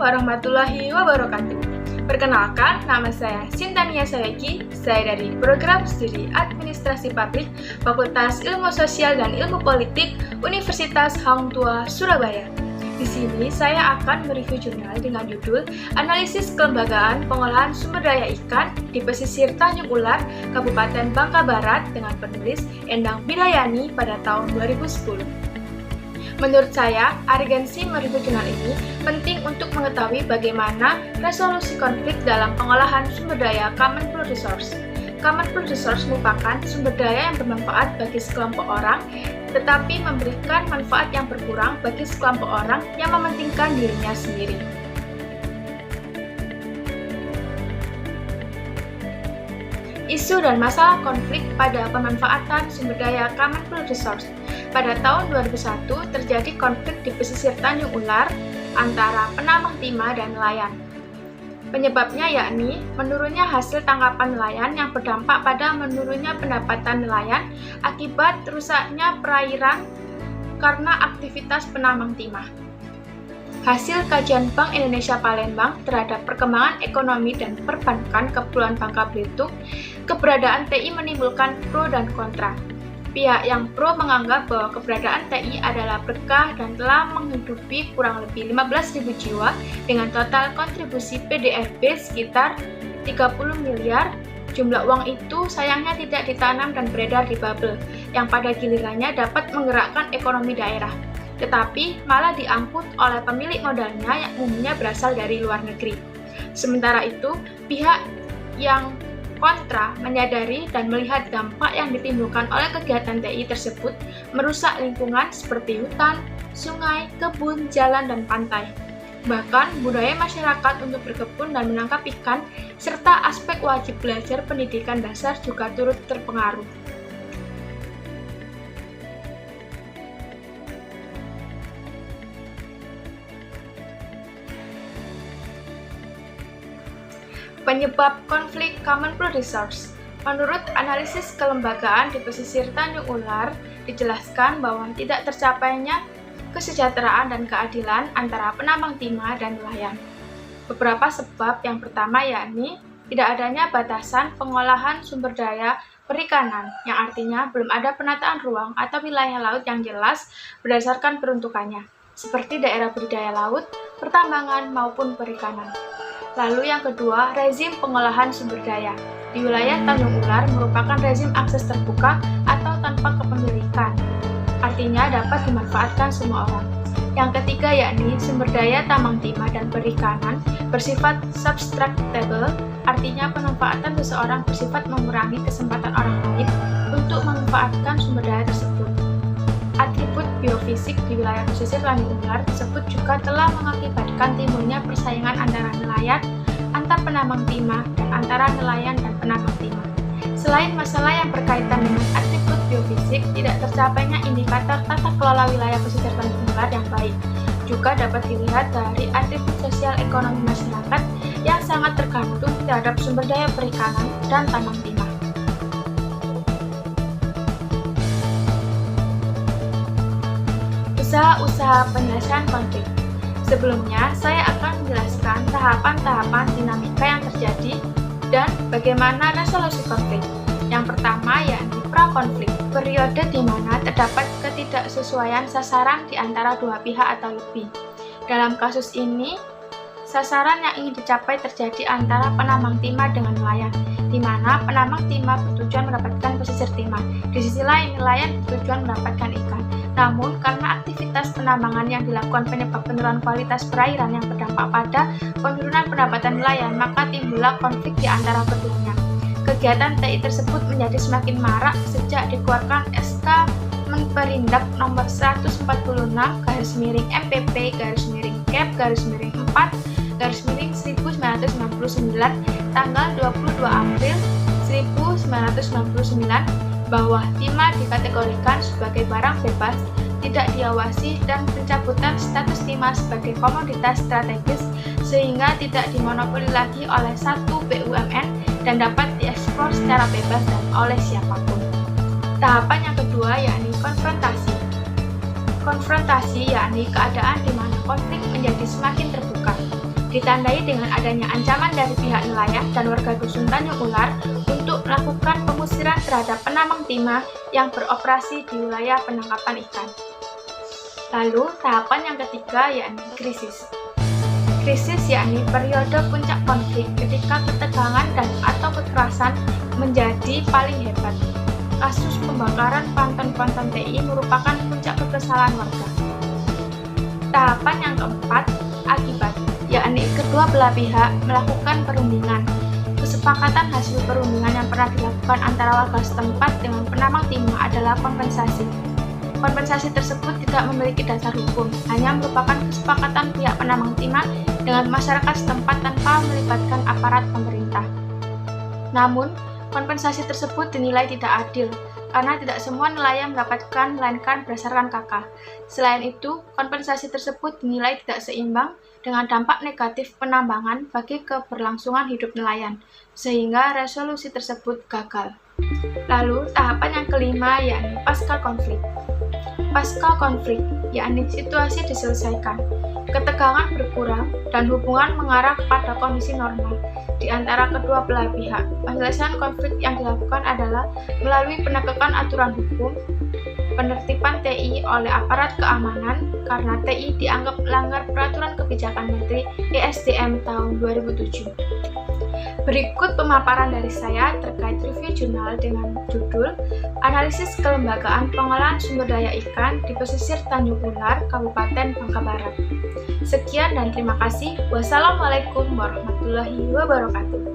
warahmatullahi wabarakatuh. Perkenalkan, nama saya Sintania Saweki. Saya dari Program Studi Administrasi Publik, Fakultas Ilmu Sosial dan Ilmu Politik, Universitas Hang Tuah, Surabaya. Di sini saya akan mereview jurnal dengan judul Analisis Kelembagaan Pengolahan Sumber Daya Ikan di Pesisir Tanjung Ular, Kabupaten Bangka Barat dengan penulis Endang Bidayani pada tahun 2010. Menurut saya, urgensi mereview jurnal ini penting untuk mengetahui bagaimana resolusi konflik dalam pengolahan sumber daya common pool resource. Common pool resource merupakan sumber daya yang bermanfaat bagi sekelompok orang, tetapi memberikan manfaat yang berkurang bagi sekelompok orang yang mementingkan dirinya sendiri. Isu dan masalah konflik pada pemanfaatan sumber daya common pool resource. Pada tahun 2001 terjadi konflik di pesisir Tanjung Ular antara penambang timah dan nelayan. Penyebabnya yakni menurunnya hasil tangkapan nelayan yang berdampak pada menurunnya pendapatan nelayan akibat rusaknya perairan karena aktivitas penambang timah. Hasil kajian Bank Indonesia Palembang terhadap perkembangan ekonomi dan perbankan Kepulauan Bangka Belitung, keberadaan TI menimbulkan pro dan kontra. Pihak yang pro menganggap bahwa keberadaan TI adalah berkah dan telah menghidupi kurang lebih 15.000 jiwa dengan total kontribusi PDRB sekitar 30 miliar. Jumlah uang itu sayangnya tidak ditanam dan beredar di bubble, yang pada gilirannya dapat menggerakkan ekonomi daerah, tetapi malah diangkut oleh pemilik modalnya yang umumnya berasal dari luar negeri. Sementara itu, pihak yang kontra menyadari dan melihat dampak yang ditimbulkan oleh kegiatan TI tersebut merusak lingkungan seperti hutan, sungai, kebun, jalan, dan pantai. Bahkan budaya masyarakat untuk berkebun dan menangkap ikan serta aspek wajib belajar pendidikan dasar juga turut terpengaruh. Penyebab konflik common pool resource. Menurut analisis kelembagaan di pesisir Tanjung Ular, dijelaskan bahwa tidak tercapainya kesejahteraan dan keadilan antara penambang timah dan nelayan. Beberapa sebab, yang pertama yakni tidak adanya batasan pengolahan sumber daya perikanan, yang artinya belum ada penataan ruang atau wilayah laut yang jelas berdasarkan peruntukannya, seperti daerah budidaya laut, pertambangan, maupun perikanan. Lalu yang kedua, rezim pengolahan sumber daya. Di wilayah Tanjung Ular merupakan rezim akses terbuka atau tanpa kepemilikan, artinya dapat dimanfaatkan semua orang. Yang ketiga yakni sumber daya tambang timah dan perikanan bersifat subtractable, artinya pemanfaatan seseorang bersifat mengurangi kesempatan orang lain untuk memanfaatkan sumber daya tersebut. Atribut biofisik di wilayah pesisir Tanjung Ular tersebut juga telah mengakibatkan timbulnya persaingan antara nelayan, antar penambang timah, dan antara nelayan dan penambang timah. Selain masalah yang berkaitan dengan atribut biofisik, tidak tercapainya indikator tata kelola wilayah pesisir Tanjung Ular yang baik, juga dapat dilihat dari atribut sosial ekonomi masyarakat yang sangat tergantung terhadap sumber daya perikanan dan tambang timah. Usaha-usaha penyelesaian konflik. Sebelumnya, saya akan menjelaskan tahapan-tahapan dinamika yang terjadi dan bagaimana resolusi konflik. Yang pertama yakni pra-konflik, periode di mana terdapat ketidaksesuaian sasaran di antara dua pihak atau lebih. Dalam kasus ini, sasaran yang ingin dicapai terjadi antara penambang timah dengan nelayan, di mana penambang timah bertujuan mendapatkan pesisir timah, di sisi lain nelayan bertujuan mendapatkan ikan. Namun, karena aktivitas penambangan yang dilakukan penyebab penurunan kualitas perairan yang berdampak pada penurunan pendapatan nelayan, maka timbullah konflik di antara keduanya. Kegiatan TI tersebut menjadi semakin marak sejak dikeluarkan SK Menperindak nomor 140/PP-Cap-4/1999 tanggal 22 April 1999 bahwa timah dikategorikan sebagai barang bebas, tidak diawasi, dan pencabutan status timah sebagai komoditas strategis sehingga tidak dimonopoli lagi oleh satu BUMN dan dapat diekspor secara bebas dan oleh siapapun. Tahapan yang kedua yakni konfrontasi. Konfrontasi yakni keadaan di mana konflik menjadi semakin terbuka. ditandai dengan adanya ancaman dari pihak nelayan dan warga dusun Tanjung Ular untuk melakukan pengusiran terhadap penambang timah yang beroperasi di wilayah penangkapan ikan. Lalu, tahapan yang ketiga yakni krisis. Krisis yakni periode puncak konflik ketika ketegangan dan atau kekerasan menjadi paling hebat. Kasus pembakaran ponton-ponton TI merupakan puncak kekesalan warga. Tahapan yang keempat, akibat, yakni kedua belah pihak melakukan perundingan. Kesepakatan hasil perundingan yang pernah dilakukan antara warga setempat dengan penambang timah adalah kompensasi. Kompensasi tersebut tidak memiliki dasar hukum, hanya merupakan kesepakatan pihak penambang timah dengan masyarakat setempat tanpa melibatkan aparat pemerintah. Namun, kompensasi tersebut dinilai tidak adil, karena tidak semua nelayan mendapatkan melainkan berdasarkan KK. Selain itu, kompensasi tersebut dinilai tidak seimbang dengan dampak negatif penambangan bagi keberlangsungan hidup nelayan, sehingga resolusi tersebut gagal. Lalu, tahapan yang kelima yakni pasca konflik. Pasca konflik, yakni situasi diselesaikan, ketegangan berkurang, dan hubungan mengarah kepada kondisi normal di antara kedua belah pihak. Penyelesaian konflik yang dilakukan adalah melalui penegakan aturan hukum, penertiban TI oleh aparat keamanan karena TI dianggap melanggar peraturan kebijakan Menteri ESDM tahun 2007. Berikut pemaparan dari saya terkait review jurnal dengan judul Analisis Kelembagaan Pengolahan Sumber Daya Ikan di Pesisir Tanjung Ular, Kabupaten Bangka Barat. Sekian dan terima kasih. Wassalamualaikum warahmatullahi wabarakatuh.